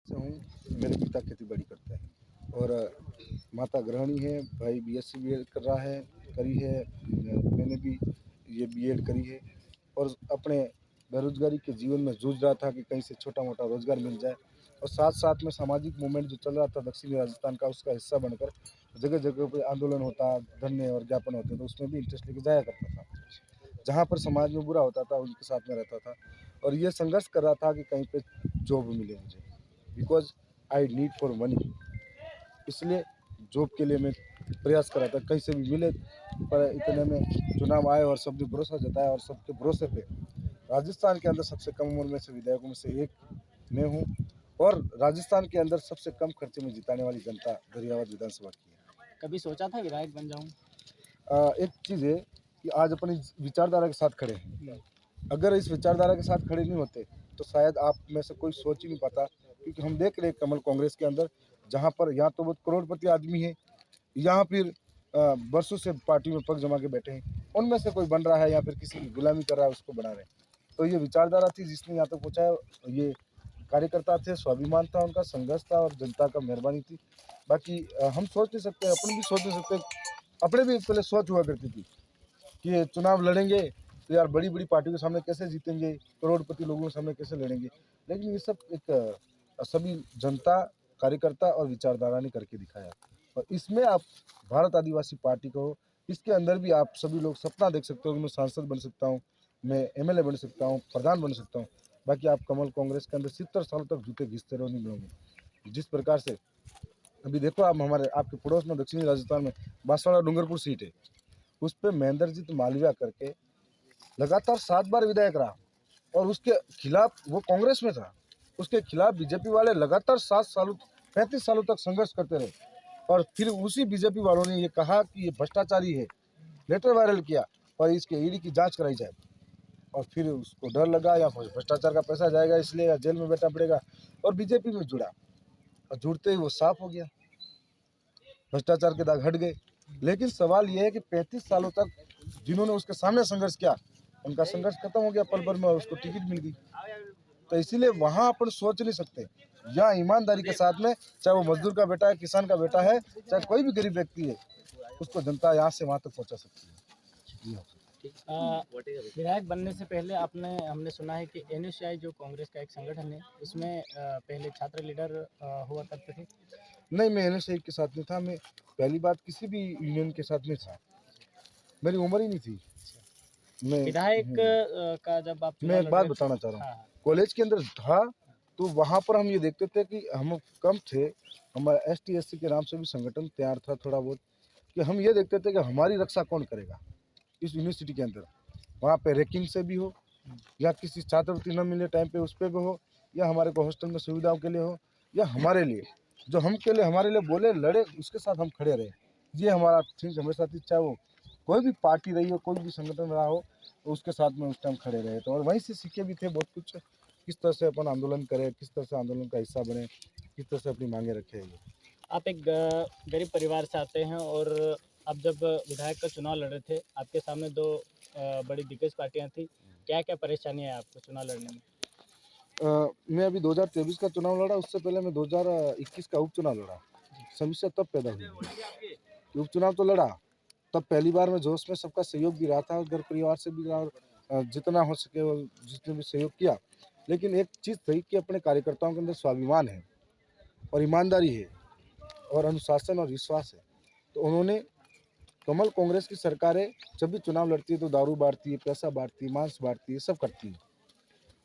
से हूँ। मेरे पिता खेती-बाड़ी करते हैं और माता गृहिणी है, भाई बीएससी बीएड कर रहा है, करी है। मैंने भी ये बीएड करी है और अपने बेरोज़गारी के जीवन में जूझ रहा था कि कहीं से छोटा-मोटा रोज़गार मिल जाए और साथ-साथ में सामाजिक मूवमेंट जो चल रहा था दक्षिणी राजस्थान का, उसका हिस्सा बनकर जगह-जगह पे आंदोलन होता, धरने और ज्ञापन होते, तो उसमें भी इंटरेस्ट लेके जाया करता था। जहाँ पर समाज में बुरा होता था, उनके साथ में रहता था और ये संघर्ष कर रहा था कि कहीं पे जॉब मिले मुझे, because I need for money. इसलिए जॉब के लिए मैं प्रयास कर रहा था, कहीं से भी मिले, पर इतने में चुनाव आए और सबने भरोसा जताया और सबके भरोसे पे राजस्थान के अंदर सबसे कम उम्र में से विधायकों में से एक मैं हूँ और राजस्थान के अंदर सबसे कम खर्चे में जिताने वाली जनता गाजियाबाद विधानसभा की है। कभी सोचा था विधायक बन जाऊँ? एक चीज़ है कि आज अपनी विचारधारा के साथ खड़े हैं। अगर इस विचारधारा के साथ खड़े नहीं होते तो शायद आप में से कोई सोच ही नहीं पाता, क्योंकि हम देख रहे हैं कमल कांग्रेस के अंदर, जहाँ पर यहाँ तो बहुत करोड़पति आदमी है, यहाँ फिर बरसों से पार्टी में पग जमा के बैठे हैं, उनमें से कोई बन रहा है या फिर किसी की गुलामी कर रहा है, उसको बना रहे हैं। तो ये विचारधारा थी जिसने यहाँ तक पहुँचाया, ये कार्यकर्ता थे, स्वाभिमान था उनका, संघर्ष था और जनता का मेहरबानी थी। बाकी हम सोच नहीं सकते, अपन भी सोच नहीं सकते, अपने भी पहले सोच हुआ करती थी कि ये चुनाव लड़ेंगे तो यार बड़ी-बड़ी पार्टियों के सामने कैसे जीतेंगे, करोड़पति लोगों के सामने कैसे लड़ेंगे। लेकिन ये सब एक सभी जनता, कार्यकर्ता और विचारधारा ने करके दिखाया और इसमें आप भारत आदिवासी पार्टी को, इसके अंदर भी आप सभी लोग सपना देख सकते हो कि मैं सांसद बन सकता हूँ, मैं एमएलए बन सकता हूँ, प्रधान बन सकता हूँ। बाकी आप कमल कांग्रेस के अंदर 70 सालों तक जूते घिसते रहो, नहीं मिलोगे। जिस प्रकार से अभी देखो, आप हमारे आपके पड़ोस में दक्षिणी राजस्थान में बांसवाड़ा डूंगरपुर सीट है, उस पे महेंद्रजीत मालवीय करके लगातार 7 बार विधायक रहा और उसके खिलाफ वो कांग्रेस में था, उसके खिलाफ बीजेपी वाले लगातार 35 सालों तक संघर्ष करते रहे और फिर उसी बीजेपी वालों ने ये कहा कि ये भ्रष्टाचारी है, लेटर वायरल किया और इसके ईडी की जांच कराई जाए और फिर उसको डर लगा या भ्रष्टाचार का पैसा जाएगा इसलिए या जेल में बैठना पड़ेगा और बीजेपी में जुड़ा और जुड़ते ही वो साफ हो गया, भ्रष्टाचार के दाग हट गए। लेकिन सवाल ये है कि 35 सालों तक जिन्होंने उसके सामने संघर्ष किया, उनका संघर्ष खत्म हो गया पल भर में और उसको टिकट मिल गई। तो इसीलिए वहाँ अपन सोच नहीं सकते, यहाँ ईमानदारी के साथ में, चाहे वो मजदूर का बेटा है, किसान का बेटा है, चाहे कोई भी गरीब व्यक्ति है, उसको जनता यहाँ से वहाँ तक पहुँचा सकती है। जी हाँ। विधायक बनने से पहले हमने सुना है कि एनएसयूआई जो कांग्रेस का एक संगठन है, उसमें पहले छात्र लीडर हुआ करते थे। नहीं, मैं एनएसए के साथ नहीं था, मैं पहली बात किसी भी यूनियन के साथ नहीं था, मेरी उम्र ही नहीं थी। विधायक का जब आप मैं एक बात लड़ रहे थे। बताना चाह रहा हूँ, हाँ, कॉलेज के अंदर था तो वहाँ पर हम ये देखते थे कि हम कम थे, हमारा एसटी एससी के नाम से भी संगठन तैयार था थोड़ा बहुत, कि हम ये देखते थे कि हमारी रक्षा कौन करेगा इस यूनिवर्सिटी के अंदर। वहाँ पे रैंकिंग से भी हो या किसी छात्रवृत्ति न मिले टाइम पे उस पर भी हो, या हमारे को हॉस्टल में सुविधाओं के लिए हो, या हमारे लिए जो हम के लिए हमारे लिए बोले लड़े, उसके साथ हम खड़े रहे। ये हमारा थिंक हमेशा थी, चाहे वो कोई भी पार्टी रही हो, कोई भी संगठन रहा हो, तो उसके साथ में उस टाइम खड़े रहे। तो और वहीं से सीखे भी थे बहुत कुछ, किस तरह से अपन आंदोलन करें, किस तरह से आंदोलन का हिस्सा बने, किस तरह से अपनी मांगे रखें। आप एक गरीब परिवार से आते हैं और आप जब विधायक का चुनाव लड़ रहे थे, आपके सामने दो बड़ी दिग्गज पार्टियां थी। क्या क्या परेशानियां हैं आपको चुनाव लड़ने में? मैं अभी 2023 का चुनाव लड़ा, उससे पहले मैं 2021 का उपचुनाव लड़ा। समस्या तब पैदा हुई कि उपचुनाव तो लड़ा, तब पहली बार मैं जोश में सबका सहयोग भी रहा था, घर परिवार से भी रहा, जितना हो सके वो जिसने भी सहयोग किया। लेकिन एक चीज़ थी कि अपने कार्यकर्ताओं के अंदर स्वाभिमान है और ईमानदारी है और अनुशासन और विश्वास है। तो उन्होंने, कमल कांग्रेस की सरकारें जब भी चुनाव लड़ती है तो दारू बाँटती है, पैसा बाँटती है, मांस बाँटती है, सब करती है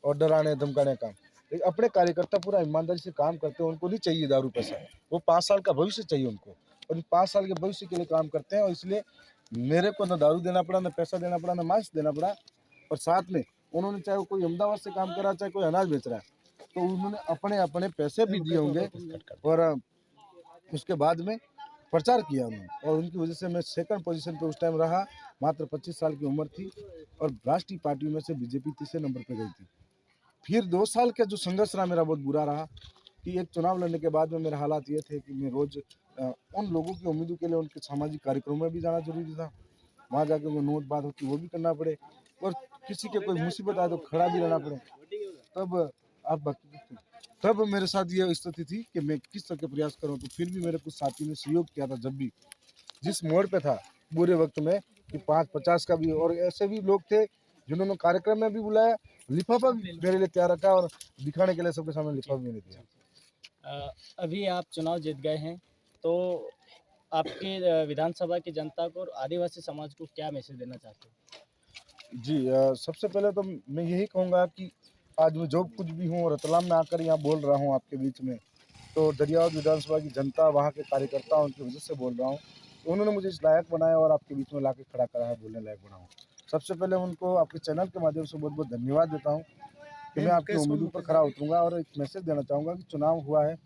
और डराने धमकाने का काम। लेकिन अपने कार्यकर्ता पूरा ईमानदारी से काम करते हैं, उनको नहीं चाहिए दारू पैसा, वो 5 साल का भविष्य चाहिए उनको और 5 साल के भविष्य के लिए काम करते हैं और इसलिए मेरे को ना दारू देना पड़ा, ना पैसा देना पड़ा, ना मांस देना पड़ा और साथ में उन्होंने, चाहे वो कोई अहमदाबाद से काम कर रहा है, चाहे कोई अनाज बेच रहा है, तो उन्होंने अपने पैसे भी दिए होंगे और उसके बाद में प्रचार किया उन्होंने और उनकी वजह से मैं सेकंड पोजीशन पे उस टाइम रहा। मात्र 25 साल की उम्र थी और राष्ट्रीय पार्टियों में से बीजेपी तीसरे नंबर पे गई थी। फिर 2 साल का जो संघर्ष रहा मेरा बहुत बुरा रहा कि एक चुनाव लड़ने के बाद में मेरे हालात ये थे कि मैं रोज़ उन लोगों की उम्मीदों के लिए उनके सामाजिक कार्यक्रमों में भी जाना ज़रूरी था। वहाँ जाके वो नोट बात होती वो भी करना पड़े और किसी के कोई मुसीबत आए तो खड़ा भी रहना पड़े। तब आप बाकी तब मेरे साथ ये स्थिति थी कि मैं किस तरह के प्रयास करूं, तो फिर भी मेरे कुछ साथी ने सहयोग किया था। जब भी जिस मोड़ पे था बुरे वक्त में कि 5-50 का भी, और ऐसे भी लोग थे जिन्होंने कार्यक्रम में भी बुलाया, लिफाफा भी मेरे लिए तैयार रखा और दिखाने के लिए सबके सामने लिफाफा भी मैंने दिया। अभी आप चुनाव जीत गए हैं, तो आपके विधानसभा की जनता को और आदिवासी समाज को क्या मैसेज देना चाहते हो? जी, सबसे पहले तो मैं यही कहूँगा कि आज मैं जो कुछ भी हूँ रतलाम में आकर यहाँ बोल रहा हूँ आपके बीच में, तो दरियावद विधानसभा की जनता, वहाँ के कार्यकर्ता, उनकी वजह से बोल रहा हूँ। तो उन्होंने मुझे इस लायक बनाया और आपके बीच में लाके खड़ा करा है, बोलने लायक बना हूँ। सबसे पहले उनको आपके चैनल के माध्यम से बहुत बहुत धन्यवाद देता हूँ कि मैं आपकी उम्मीदों पर खरा उतरूँगा। और एक मैसेज देना चाहूँगा कि चुनाव हुआ है,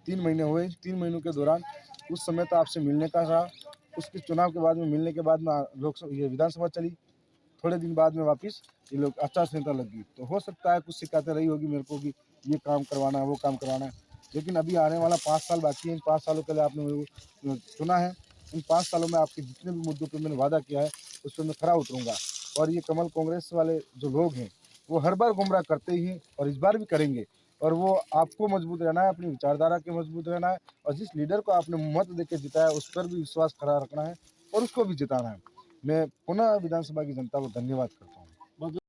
3 महीने हुए, 3 महीनों के दौरान उस समय तो आपसे मिलने का रहा, उसके चुनाव के बाद में मिलने के बाद में लोकसभा ये विधानसभा चली, थोड़े दिन बाद में वापस ये लोग आचार संहिता लग गई। तो हो सकता है कुछ शिकायतें रही होगी मेरे को कि ये काम करवाना है, वो काम करवाना है, लेकिन अभी आने वाला 5 साल बाकी है। इन 5 सालों के लिए आपने मेरे को चुना है। इन 5 सालों में आपके जितने भी मुद्दों पे मैंने वादा किया है उस पर मैं खरा उतरूँगा। और ये कमल कांग्रेस वाले जो लोग हैं वो हर बार गुमराह करते ही हैं और इस बार भी करेंगे। और वो आपको मजबूत रहना है, अपनी विचारधारा के मजबूत रहना है, और जिस लीडर को आपने मत देके जिताया उस पर भी विश्वास खड़ा रखना है और उसको भी जिताना है। मैं पुनः विधानसभा की जनता को धन्यवाद करता हूँ।